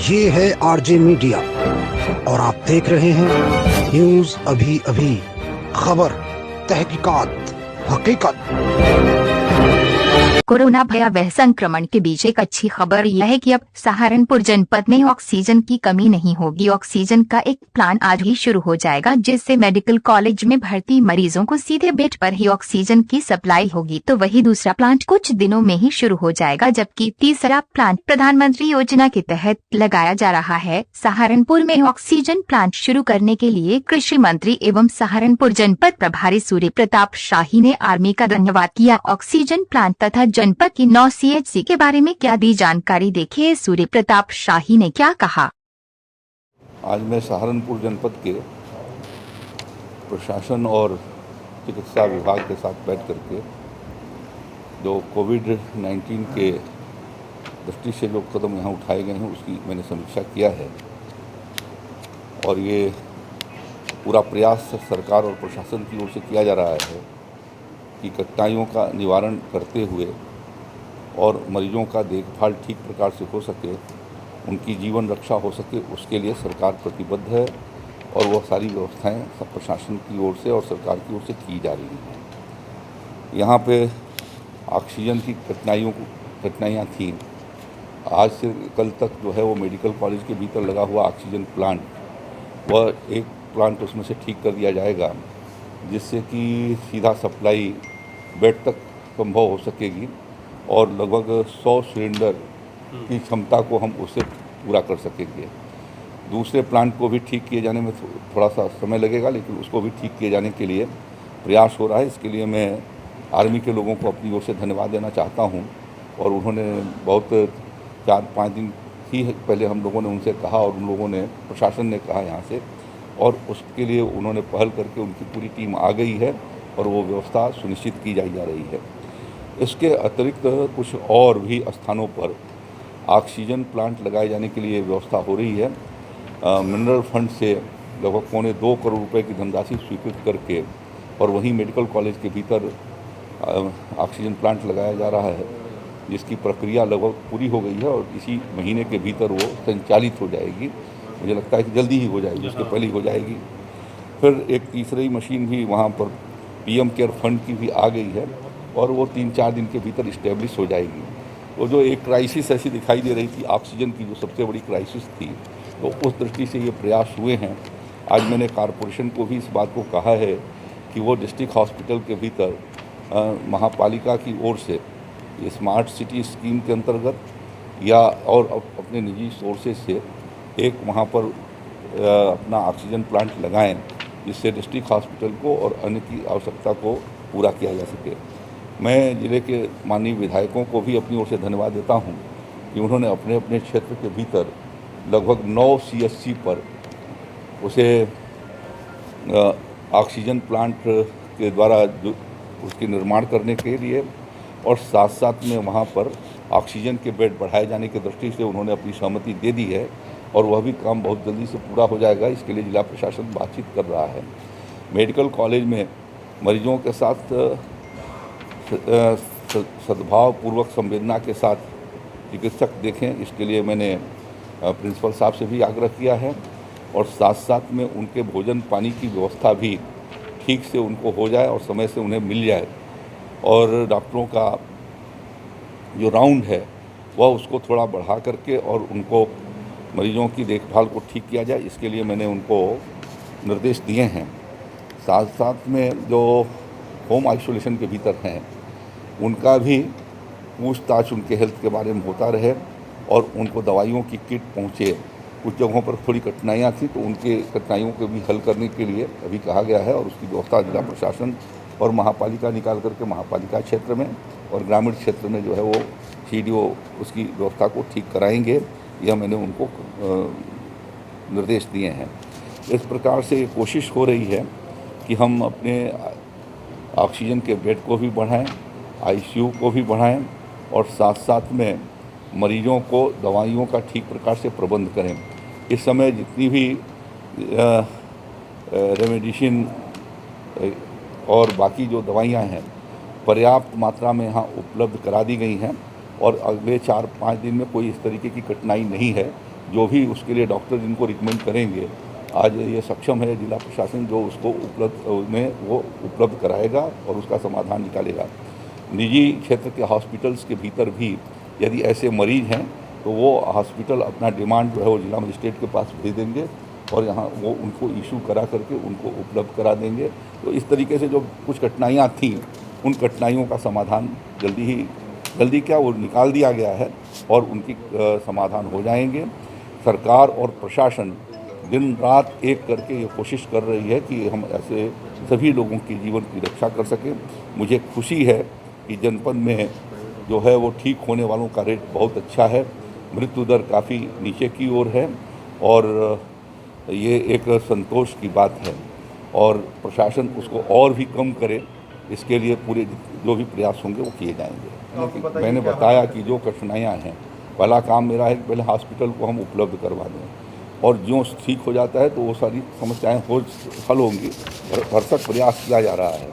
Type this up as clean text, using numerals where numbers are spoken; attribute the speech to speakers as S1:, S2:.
S1: ये है RJ media और आप देख रहे हैं न्यूज अभी अभी, खबर, तहकीकात, हकीकत।
S2: कोरोना भयावह संक्रमण के बीच एक अच्छी खबर यह है कि अब सहारनपुर जनपद में ऑक्सीजन की कमी नहीं होगी। ऑक्सीजन का एक प्लांट आज ही शुरू हो जाएगा, जिससे मेडिकल कॉलेज में भर्ती मरीजों को सीधे बेड पर ही ऑक्सीजन की सप्लाई होगी। तो वही दूसरा प्लांट कुछ दिनों में ही शुरू हो जाएगा, जबकि तीसरा प्लांट प्रधानमंत्री योजना के तहत लगाया जा रहा है। सहारनपुर में ऑक्सीजन प्लांट शुरू करने के लिए कृषि मंत्री एवं सहारनपुर जनपद प्रभारी सूर्य प्रताप शाही ने आर्मी का धन्यवाद किया। ऑक्सीजन प्लांट तथा जनपद की 9 CHC के बारे में क्या दी जानकारी, देखिए सूर्य प्रताप शाही ने क्या कहा।
S3: आज मैं सहारनपुर जनपद के प्रशासन और चिकित्सा विभाग के साथ बैठ करके जो कोविड-19 के दृष्टि से जो कदम यहाँ उठाए गए हैं उसकी मैंने समीक्षा किया है और ये पूरा प्रयास सरकार और प्रशासन की ओर से किया जा रहा है कि कठिनाइयों का निवारण करते हुए और मरीजों का देखभाल ठीक प्रकार से हो सके, उनकी जीवन रक्षा हो सके, उसके लिए सरकार प्रतिबद्ध है और वह सारी व्यवस्थाएं सब प्रशासन की ओर से और सरकार की ओर से की जा रही हैं। यहाँ पे ऑक्सीजन की कठिनाइयाँ थीं। आज से कल तक जो है वो मेडिकल कॉलेज के भीतर लगा हुआ ऑक्सीजन प्लांट, वह एक प्लांट उसमें से ठीक कर दिया जाएगा, जिससे कि सीधा सप्लाई बेड तक संभव हो सकेगी और लगभग 100 सिलेंडर की क्षमता को हम उससे पूरा कर सकेंगे। दूसरे प्लांट को भी ठीक किए जाने में थोड़ा सा समय लगेगा, लेकिन उसको भी ठीक किए जाने के लिए प्रयास हो रहा है। इसके लिए मैं आर्मी के लोगों को अपनी ओर से धन्यवाद देना चाहता हूं और उन्होंने बहुत 4-5 दिन ही पहले हम लोगों ने उनसे कहा और उन लोगों ने, प्रशासन ने कहा यहाँ से, और उसके लिए उन्होंने पहल करके उनकी पूरी टीम आ गई है और वो व्यवस्था सुनिश्चित की जा रही है। इसके अतिरिक्त कुछ और भी स्थानों पर ऑक्सीजन प्लांट लगाए जाने के लिए व्यवस्था हो रही है। मिनरल फंड से लगभग 2.25 करोड़ रुपए की धनराशि स्वीकृत करके और वहीं मेडिकल कॉलेज के भीतर ऑक्सीजन प्लांट लगाया जा रहा है, जिसकी प्रक्रिया लगभग पूरी हो गई है और इसी महीने के भीतर वो संचालित हो जाएगी। मुझे लगता है कि जल्दी ही हो जाएगी, उसके पहले ही हो जाएगी। फिर एक तीसरी मशीन भी वहाँ पर PM केयर फंड की भी आ गई है और वो 3-4 दिन के भीतर इस्टेब्लिश हो जाएगी। तो जो एक क्राइसिस ऐसी दिखाई दे रही थी ऑक्सीजन की, जो सबसे बड़ी क्राइसिस थी, तो उस दृष्टि से ये प्रयास हुए हैं। आज मैंने कॉरपोरेशन को भी इस बात को कहा है कि वो डिस्ट्रिक्ट हॉस्पिटल के भीतर महापालिका की ओर से स्मार्ट सिटी स्कीम के अंतर्गत या और अपने निजी सोर्सेज से एक वहाँ पर अपना ऑक्सीजन प्लांट लगाएं, जिससे डिस्ट्रिक्ट हॉस्पिटल को और अन्य की आवश्यकता को पूरा किया जा सके। मैं जिले के माननीय विधायकों को भी अपनी ओर से धन्यवाद देता हूं कि उन्होंने अपने अपने क्षेत्र के भीतर लगभग 9 CHC पर उसे ऑक्सीजन प्लांट के द्वारा जो उसके निर्माण करने के लिए और साथ साथ में वहाँ पर ऑक्सीजन के बेड बढ़ाए जाने की दृष्टि से उन्होंने अपनी सहमति दे दी है और वह भी काम बहुत जल्दी से पूरा हो जाएगा। इसके लिए जिला प्रशासन बातचीत कर रहा है। मेडिकल कॉलेज में मरीजों के साथ सद्भावपूर्वक संवेदना के साथ चिकित्सक देखें, इसके लिए मैंने प्रिंसिपल साहब से भी आग्रह किया है और साथ साथ में उनके भोजन पानी की व्यवस्था भी ठीक से उनको हो जाए और समय से उन्हें मिल जाए और डॉक्टरों का जो राउंड है वह उसको थोड़ा बढ़ा करके और उनको मरीजों की देखभाल को ठीक किया जाए। इसके लिए मैंने उनको निर्देश दिए हैं। साथ साथ में जो होम आइसोलेशन के भीतर हैं उनका भी पूछताछ उनके हेल्थ के बारे में होता रहे और उनको दवाइयों की किट पहुँचे। कुछ जगहों पर थोड़ी कठिनाइयाँ थी, तो उनके कठिनाइयों को भी हल करने के लिए अभी कहा गया है और उसकी व्यवस्था जिला प्रशासन और महापालिका निकाल करके महापालिका क्षेत्र में और ग्रामीण क्षेत्र में जो है वो CDO उसकी व्यवस्था को ठीक कराएंगे। यह मैंने उनको निर्देश दिए हैं। इस प्रकार से कोशिश हो रही है कि हम अपने ऑक्सीजन के बेड को भी बढ़ाएं, ICU को भी बढ़ाएं और साथ साथ में मरीजों को दवाइयों का ठीक प्रकार से प्रबंध करें। इस समय जितनी भी रेमडेसिविर और बाकी जो दवाइयां हैं पर्याप्त मात्रा में यहाँ उपलब्ध करा दी गई हैं और अगले 4-5 दिन में कोई इस तरीके की कठिनाई नहीं है। जो भी उसके लिए डॉक्टर जिनको रिकमेंड करेंगे, आज ये सक्षम है जिला प्रशासन जो उसको उपलब्ध कराएगा और उसका समाधान निकालेगा। निजी क्षेत्र के हॉस्पिटल्स के भीतर भी यदि ऐसे मरीज हैं तो वो हॉस्पिटल अपना डिमांड जो है वो जिला मजिस्ट्रेट के पास भेज देंगे और यहाँ वो उनको इशू करा करके उनको उपलब्ध करा देंगे। तो इस तरीके से जो कुछ कठिनाइयाँ थीं उन कठिनाइयों का समाधान जल्दी क्या वो निकाल दिया गया है और उनकी समाधान हो जाएंगे। सरकार और प्रशासन दिन रात एक करके ये कोशिश कर रही है कि हम ऐसे सभी लोगों के जीवन की रक्षा कर सकें। मुझे खुशी है कि जनपद में जो है वो ठीक होने वालों का रेट बहुत अच्छा है, मृत्यु दर काफ़ी नीचे की ओर है और ये एक संतोष की बात है और प्रशासन उसको और भी कम करे, इसके लिए पूरे जो भी प्रयास होंगे वो किए जाएंगे। मैंने बताया कि जो कठिनाइयाँ हैं, पहला काम मेरा है कि पहले हॉस्पिटल को हम उपलब्ध करवा दें और जो ठीक हो जाता है तो वो सारी समस्याएं हल होंगी। भरसक प्रयास किया जा रहा है।